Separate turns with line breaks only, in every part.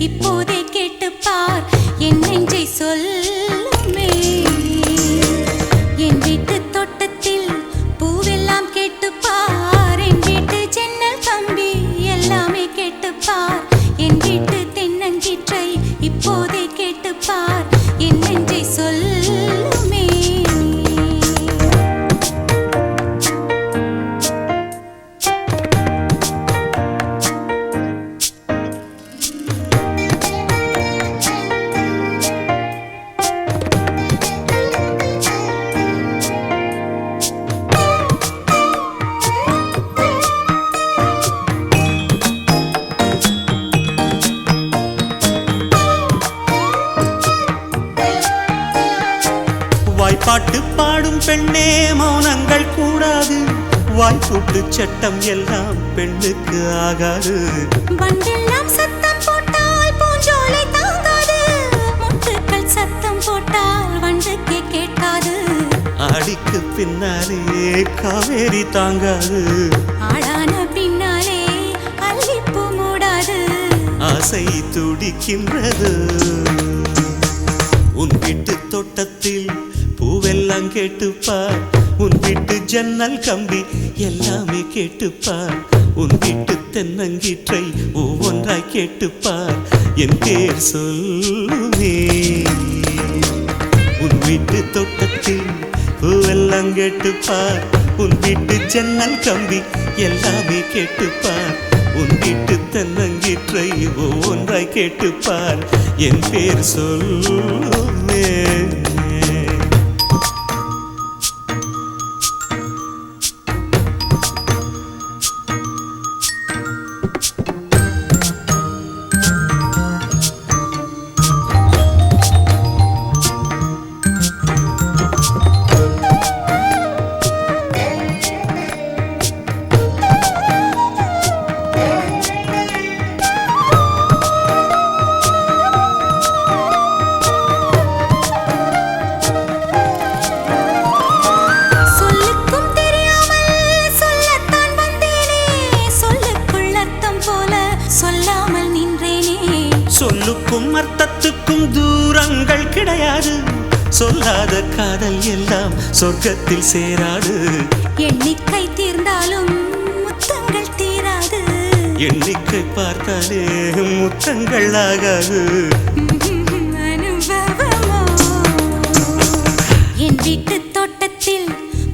இப்போதே கேட்டுப் பார் என் நெஞ்சை சொல்லுமே. என் வீட்டு தோட்டத்தில் பூவெல்லாம் கேட்டுப் பார், என் வீட்டு ஜன்னல் கம்பி எல்லாமே கேட்டுப் பார், என் வீட்டு தென்னங்கீற்றை இப்போதே கேட்டுப் பார் என் நெஞ்சை சொல்லுமே.
பாட்டு பாடும் பெண்ணே மௌனங்கள் கூடாது, வாய்ப்பூட்டு சட்டம் எல்லாம் பெண்ணுக்கு ஆகாது.
வண்டெல்லாம் சத்தம் போட்டால் பூஞ்சோலை தாங்காது, முட்டுக்கள் சத்தம் போட்டால் வண்டுக்கே கேட்காது.
ஆடிக்கு பின்னாலே காவேரி தாங்காது,
ஆளான பின்னாலே அல்லிப்பூ மூடாது.
ஆசை துடிக்கின்றது. உன் வீட்டு தோட்டத்தில் பூவெல்லாம் கேட்டுப்பார், உன் வீட்டு ஜன்னல் கம்பி எல்லாமே கேட்டுப்பார், உன் வீட்டு தென்னங்கீற்றை ஒவ்வொன்றாய் கேட்டுப்பார் என் பேர் சொல்லுமே. உன் வீட்டு தோட்டத்தில் பூவெல்லாம் கேட்டுப்பார், உன் வீட்டு ஜன்னல் கம்பி எல்லாமே கேட்டுப்பார், உன் வீட்டு தென்னங்கீற்றை ஒவ்வொன்றாய் கேட்டுப்பார் என் பேர் சொல்லுமே.
சொல்லாமல் நின்றேனே.
சொல்லுக்கும் அர்த்தத்துக்கும் தூரங்கள் கிடையாது, சொல்லாத காதல் எல்லாம் சொர்க்கத்தில் சேராது.
எண்ணிக்கை தீர்ந்தாலும் முத்தங்கள் தீராது,
எண்ணிக்கை பார்த்தாலே முத்தங்கள் ஆகாது.
அனுபவமோ. என் வீட்டு தோட்டத்தில்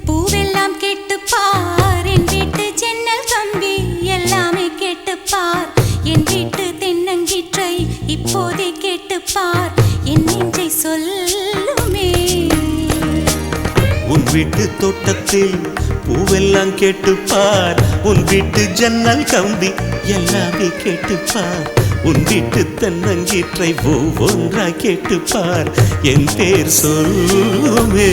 பூவெல்லாம் கேட்டுப்பார், என் வீட்டு ஜன்னல் கம்பி எல்லாமே கேட்டுப்பார், என் வீட்டு தென்னங்கீற்றை இப்போதே கேட்டுப்பார் என் நெஞ்சை சொல்லுமே.
உன் வீட்டு தோட்டத்தில் பூவெல்லாம் கேட்டுப்பார், உன் வீட்டு ஜன்னல் கம்பி எல்லாமே கேட்டுப்பார், உன் வீட்டு தென்னங்கீற்றை ஒவ்வொன்றாய் கேட்டுப்பார் என் பேர் சொல்லுமே.